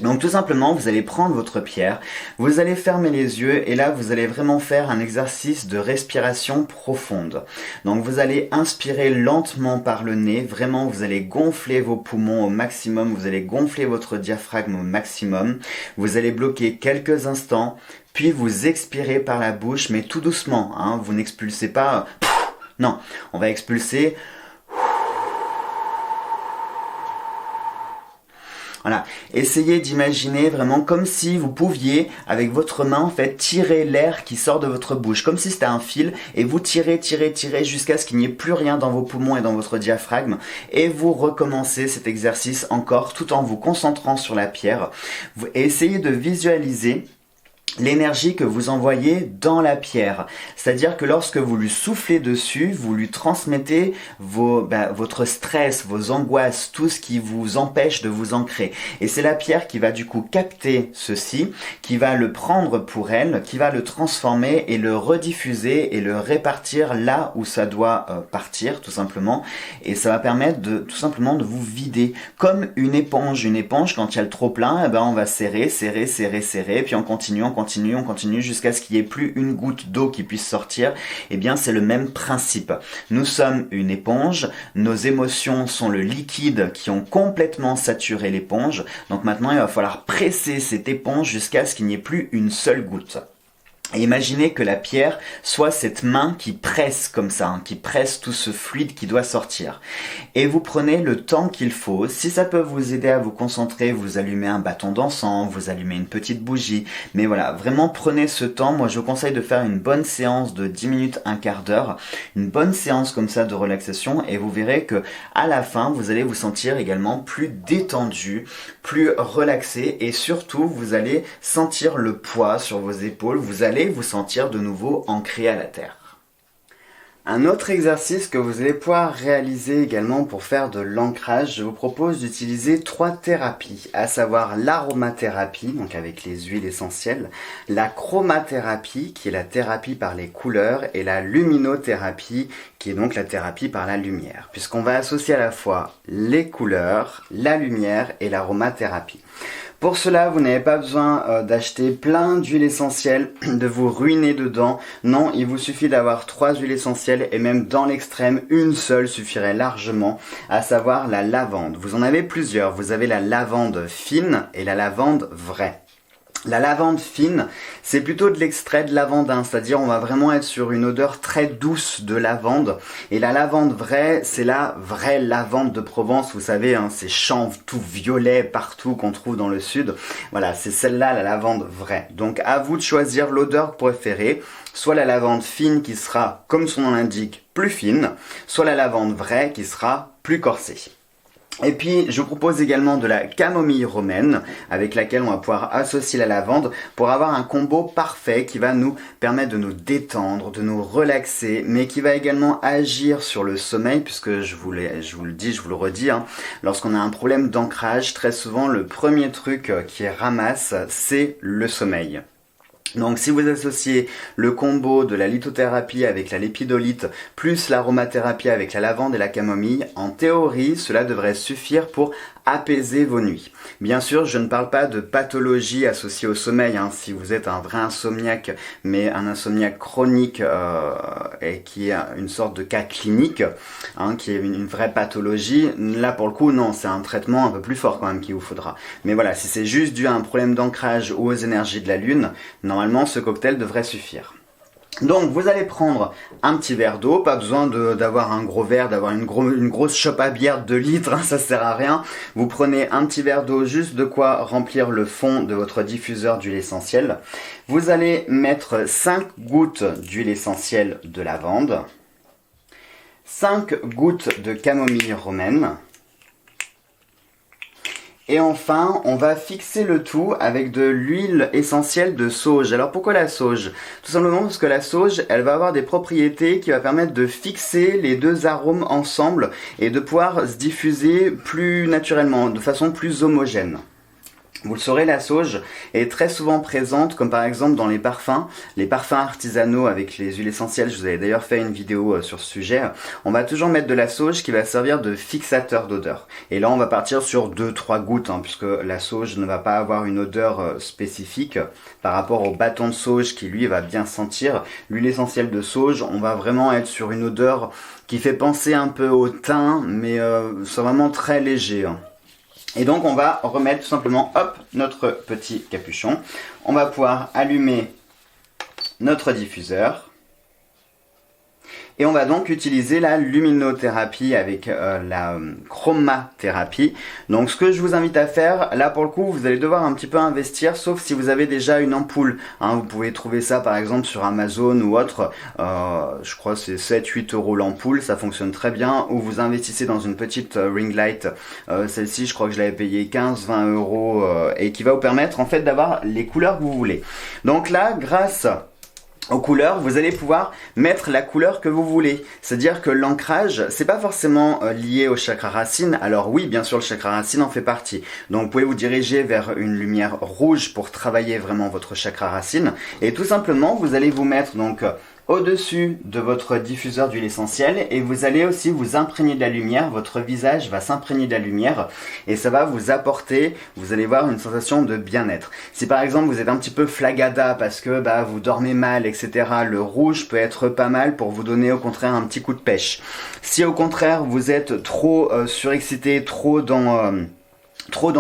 Donc tout simplement, vous allez prendre votre pierre, vous allez fermer les yeux et là vous allez vraiment faire un exercice de respiration profonde. Donc vous allez inspirer lentement par le nez, vraiment vous allez gonfler vos poumons au maximum, vous allez gonfler votre diaphragme au maximum, vous allez bloquer quelques instants, puis vous expirez par la bouche mais tout doucement, hein, vous n'expulsez pas, non, on va expulser. Voilà, essayez d'imaginer vraiment comme si vous pouviez, avec votre main, en fait, tirer l'air qui sort de votre bouche, comme si c'était un fil, et vous tirez jusqu'à ce qu'il n'y ait plus rien dans vos poumons et dans votre diaphragme, et vous recommencez cet exercice encore, tout en vous concentrant sur la pierre. Essayez de visualiser l'énergie que vous envoyez dans la pierre. C'est-à-dire que lorsque vous lui soufflez dessus, vous lui transmettez votre stress, vos angoisses, tout ce qui vous empêche de vous ancrer. Et c'est la pierre qui va du coup capter ceci, qui va le prendre pour elle, qui va le transformer et le rediffuser et le répartir là où ça doit partir, tout simplement. Et ça va permettre tout simplement de vous vider. Comme une éponge. Une éponge, quand il y a le trop plein, eh ben, on va serrer, puis on continue jusqu'à ce qu'il n'y ait plus une goutte d'eau qui puisse sortir. Eh bien, c'est le même principe. Nous sommes une éponge, nos émotions sont le liquide qui ont complètement saturé l'éponge. Donc maintenant, il va falloir presser cette éponge jusqu'à ce qu'il n'y ait plus une seule goutte. Et imaginez que la pierre soit cette main qui presse comme ça, hein, qui presse tout ce fluide qui doit sortir. Et vous prenez le temps qu'il faut. Si ça peut vous aider à vous concentrer, vous allumez un bâton d'encens, vous allumez une petite bougie. Mais voilà, vraiment prenez ce temps. Moi, je vous conseille de faire une bonne séance de 10 minutes, un quart d'heure. Une bonne séance comme ça de relaxation. Et vous verrez que à la fin, vous allez vous sentir également plus détendu, plus relaxé. Et surtout, vous allez sentir le poids sur vos épaules. Vous allez vous sentir de nouveau ancré à la terre. Un autre exercice que vous allez pouvoir réaliser également pour faire de l'ancrage, je vous propose d'utiliser 3 thérapies, à savoir l'aromathérapie, donc avec les huiles essentielles, la chromathérapie, qui est la thérapie par les couleurs, et la luminothérapie, qui est donc la thérapie par la lumière, puisqu'on va associer à la fois les couleurs, la lumière et l'aromathérapie. Pour cela, vous n'avez pas besoin d'acheter plein d'huiles essentielles, de vous ruiner dedans. Non, il vous suffit d'avoir 3 huiles essentielles et même dans l'extrême, une seule suffirait largement, à savoir la lavande. Vous en avez plusieurs. Vous avez la lavande fine et la lavande vraie. La lavande fine, c'est plutôt de l'extrait de lavandin, c'est-à-dire on va vraiment être sur une odeur très douce de lavande. Et la lavande vraie, c'est la vraie lavande de Provence, vous savez, hein, ces champs tout violets partout qu'on trouve dans le sud. Voilà, c'est celle-là, la lavande vraie. Donc à vous de choisir l'odeur préférée, soit la lavande fine qui sera, comme son nom l'indique, plus fine, soit la lavande vraie qui sera plus corsée. Et puis, je vous propose également de la camomille romaine avec laquelle on va pouvoir associer la lavande pour avoir un combo parfait qui va nous permettre de nous détendre, de nous relaxer, mais qui va également agir sur le sommeil puisque je vous le redis, hein, lorsqu'on a un problème d'ancrage, très souvent le premier truc qui ramasse, c'est le sommeil. Donc si vous associez le combo de la lithothérapie avec la lépidolite plus l'aromathérapie avec la lavande et la camomille, en théorie cela devrait suffire pour apaiser vos nuits. Bien sûr, je ne parle pas de pathologie associée au sommeil, hein. Si vous êtes un vrai insomniaque, mais un insomniaque chronique et qui est une sorte de cas clinique, hein, qui est une vraie pathologie, là pour le coup, non, c'est un traitement un peu plus fort quand même qu'il vous faudra. Mais voilà, si c'est juste dû à un problème d'ancrage ou aux énergies de la Lune, normalement ce cocktail devrait suffire. Donc vous allez prendre un petit verre d'eau, pas besoin d'avoir un gros verre, d'avoir une grosse chope à bière de 2 litres, hein, ça sert à rien. Vous prenez un petit verre d'eau, juste de quoi remplir le fond de votre diffuseur d'huile essentielle. Vous allez mettre 5 gouttes d'huile essentielle de lavande, 5 gouttes de camomille romaine. Et enfin, on va fixer le tout avec de l'huile essentielle de sauge. Alors pourquoi la sauge? Tout simplement parce que la sauge, elle va avoir des propriétés qui vont permettre de fixer les 2 arômes ensemble et de pouvoir se diffuser plus naturellement, de façon plus homogène. Vous le saurez, la sauge est très souvent présente, comme par exemple dans les parfums artisanaux avec les huiles essentielles. Je vous avais d'ailleurs fait une vidéo sur ce sujet. On va toujours mettre de la sauge qui va servir de fixateur d'odeur. Et là, on va partir sur 2-3 gouttes, hein, puisque la sauge ne va pas avoir une odeur spécifique par rapport au bâton de sauge qui, lui, va bien sentir. L'huile essentielle de sauge, on va vraiment être sur une odeur qui fait penser un peu au thym, mais c'est vraiment très léger, hein. Et donc on va remettre tout simplement, hop, notre petit capuchon. On va pouvoir allumer notre diffuseur. Et on va donc utiliser la luminothérapie avec la chromathérapie. Donc ce que je vous invite à faire, là pour le coup, vous allez devoir un petit peu investir, sauf si vous avez déjà une ampoule. Hein, vous pouvez trouver ça par exemple sur Amazon ou autre. Je crois que c'est 7-8 € l'ampoule, ça fonctionne très bien. Ou vous investissez dans une petite ring light. Celle-ci, je crois que je l'avais payée 15-20 € et qui va vous permettre en fait d'avoir les couleurs que vous voulez. Donc là, grâce aux couleurs, vous allez pouvoir mettre la couleur que vous voulez. C'est-à-dire que l'ancrage, c'est pas forcément lié au chakra racine. Alors oui, bien sûr, le chakra racine en fait partie. Donc vous pouvez vous diriger vers une lumière rouge pour travailler vraiment votre chakra racine. Et tout simplement, vous allez vous mettre donc au-dessus de votre diffuseur d'huile essentielle et vous allez aussi vous imprégner de la lumière, votre visage va s'imprégner de la lumière et ça va vous apporter, vous allez voir, une sensation de bien-être. Si par exemple vous êtes un petit peu flagada parce que vous dormez mal, etc., le rouge peut être pas mal pour vous donner au contraire un petit coup de pêche. Si au contraire vous êtes trop surexcité, trop dans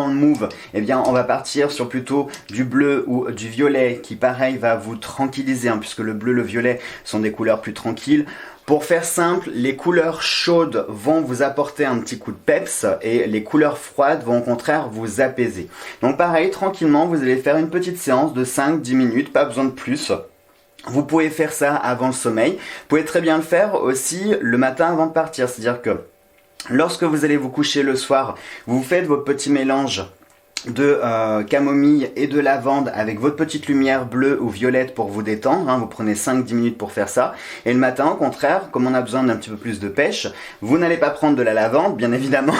le move, eh bien on va partir sur plutôt du bleu ou du violet qui pareil va vous tranquilliser, hein, puisque le bleu, le violet sont des couleurs plus tranquilles. Pour faire simple, les couleurs chaudes vont vous apporter un petit coup de peps et les couleurs froides vont au contraire vous apaiser. Donc pareil, tranquillement, vous allez faire une petite séance de 5-10 minutes, pas besoin de plus. Vous pouvez faire ça avant le sommeil. Vous pouvez très bien le faire aussi le matin avant de partir, c'est-à-dire que lorsque vous allez vous coucher le soir, vous faites votre petit mélange de camomille et de lavande avec votre petite lumière bleue ou violette pour vous détendre, hein. Vous prenez 5-10 minutes pour faire ça. Et le matin, au contraire, comme on a besoin d'un petit peu plus de pêche, vous n'allez pas prendre de la lavande, bien évidemment.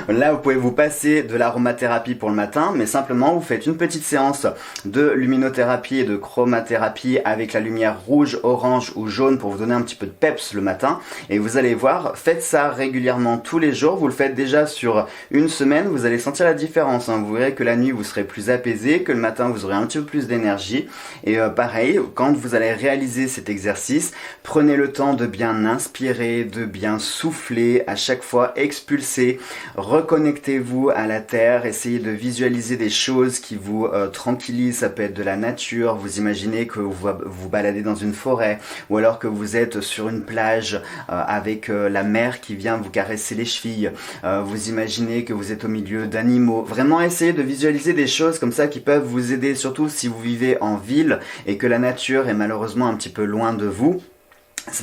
Là, vous pouvez vous passer de l'aromathérapie pour le matin, mais simplement, vous faites une petite séance de luminothérapie et de chromathérapie avec la lumière rouge, orange ou jaune pour vous donner un petit peu de peps le matin. Et vous allez voir, faites ça régulièrement tous les jours. Vous le faites déjà sur une semaine, vous allez sentir la différence. Vous verrez que la nuit vous serez plus apaisé, que le matin vous aurez un petit peu plus d'énergie. Et pareil, quand vous allez réaliser cet exercice, prenez le temps de bien inspirer, de bien souffler, à chaque fois expulser, reconnectez-vous à la terre, essayez de visualiser des choses qui vous tranquillisent. Ça peut être de la nature, vous imaginez que vous vous baladez dans une forêt ou alors que vous êtes sur une plage avec la mer qui vient vous caresser les chevilles, vous imaginez que vous êtes au milieu d'animaux. Vraiment essayez de visualiser des choses comme ça qui peuvent vous aider, surtout si vous vivez en ville et que la nature est malheureusement un petit peu loin de vous.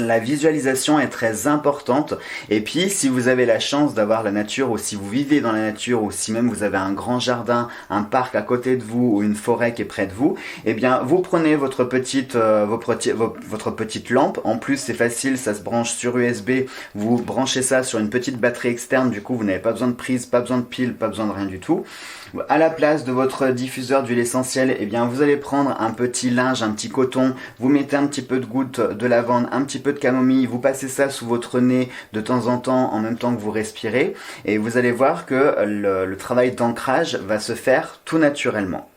La visualisation est très importante. Et puis si vous avez la chance d'avoir la nature, ou si vous vivez dans la nature, ou si même vous avez un grand jardin, un parc à côté de vous ou une forêt qui est près de vous, eh bien vous prenez votre petite lampe. En plus c'est facile, ça se branche sur USB. Vous branchez ça sur une petite batterie externe, du coup vous n'avez pas besoin de prise, pas besoin de pile, pas besoin de rien du tout. À la place de votre diffuseur d'huile essentielle, eh bien vous allez prendre un petit linge, un petit coton, vous mettez un petit peu de gouttes de lavande, un petit petit peu de camomille, vous passez ça sous votre nez de temps en temps en même temps que vous respirez et vous allez voir que le travail d'ancrage va se faire tout naturellement.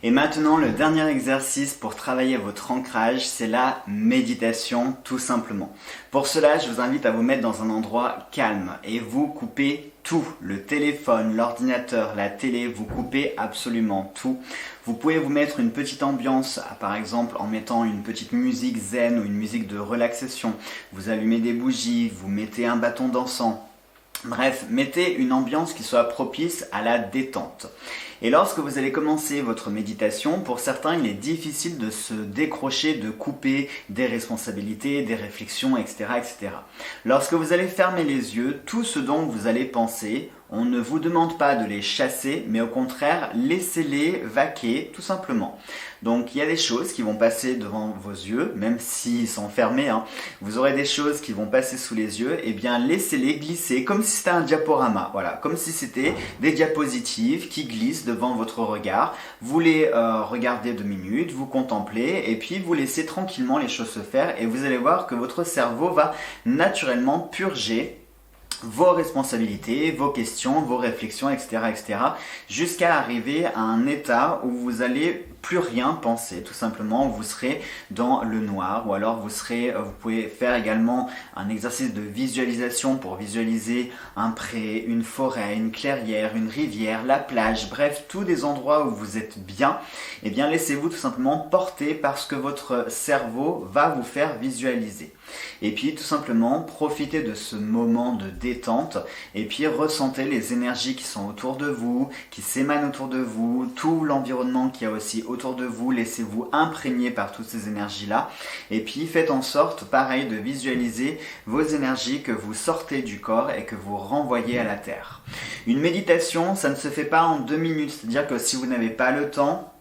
Et maintenant, le dernier exercice pour travailler votre ancrage, c'est la méditation, tout simplement. Pour cela, je vous invite à vous mettre dans un endroit calme et vous coupez tout. Le téléphone, l'ordinateur, la télé, vous coupez absolument tout. Vous pouvez vous mettre une petite ambiance, par exemple en mettant une petite musique zen ou une musique de relaxation. Vous allumez des bougies, vous mettez un bâton d'encens. Bref, mettez une ambiance qui soit propice à la détente. Et lorsque vous allez commencer votre méditation, pour certains, il est difficile de se décrocher, de couper des responsabilités, des réflexions, etc., etc. Lorsque vous allez fermer les yeux, tout ce dont vous allez penser, on ne vous demande pas de les chasser, mais au contraire, laissez-les vaquer, tout simplement. Donc il y a des choses qui vont passer devant vos yeux, même s'ils sont fermés, vous aurez des choses qui vont passer sous les yeux, et bien laissez-les glisser comme si c'était un diaporama, voilà, comme si c'était des diapositives qui glissent devant votre regard. Vous les regardez 2 minutes, vous contemplez, et puis vous laissez tranquillement les choses se faire, et vous allez voir que votre cerveau va naturellement purger vos responsabilités, vos questions, vos réflexions, etc., etc., jusqu'à arriver à un état où vous allez plus rien penser, tout simplement, vous serez dans le noir, ou alors vous pouvez faire également un exercice de visualisation pour visualiser un pré, une forêt, une clairière, une rivière, la plage, bref, tous des endroits où vous êtes bien, et bien laissez-vous tout simplement porter par ce que votre cerveau va vous faire visualiser. Et puis tout simplement profitez de ce moment de détente et puis ressentez les énergies qui sont autour de vous, qui s'émanent autour de vous, tout l'environnement qu'il y a aussi autour de vous, laissez-vous imprégner par toutes ces énergies-là et puis faites en sorte, pareil, de visualiser vos énergies que vous sortez du corps et que vous renvoyez à la terre. Une méditation, ça ne se fait pas en 2 minutes, c'est-à-dire que si vous n'avez pas le temps,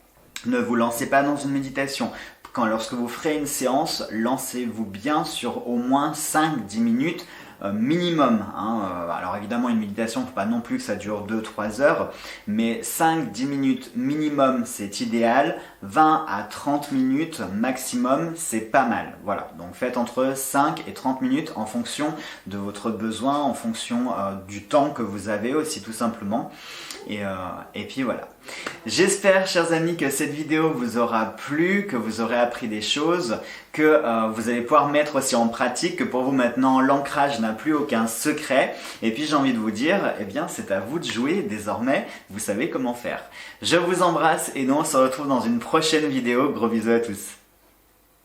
ne vous lancez pas dans une méditation. Lorsque vous ferez une séance, lancez-vous bien sur au moins 5-10 minutes minimum. Alors évidemment, une méditation, il ne faut pas non plus que ça dure 2-3 heures, mais 5-10 minutes minimum, c'est idéal. 20 à 30 minutes maximum, c'est pas mal. Voilà, donc faites entre 5 et 30 minutes en fonction de votre besoin, en fonction du temps que vous avez aussi, tout simplement. Et puis voilà. J'espère, chers amis, que cette vidéo vous aura plu, que vous aurez appris des choses, que vous allez pouvoir mettre aussi en pratique, que pour vous maintenant l'ancrage n'a plus aucun secret. Et puis j'ai envie de vous dire, eh bien c'est à vous de jouer désormais, vous savez comment faire. Je vous embrasse et nous on se retrouve dans une prochaine vidéo. Gros bisous à tous.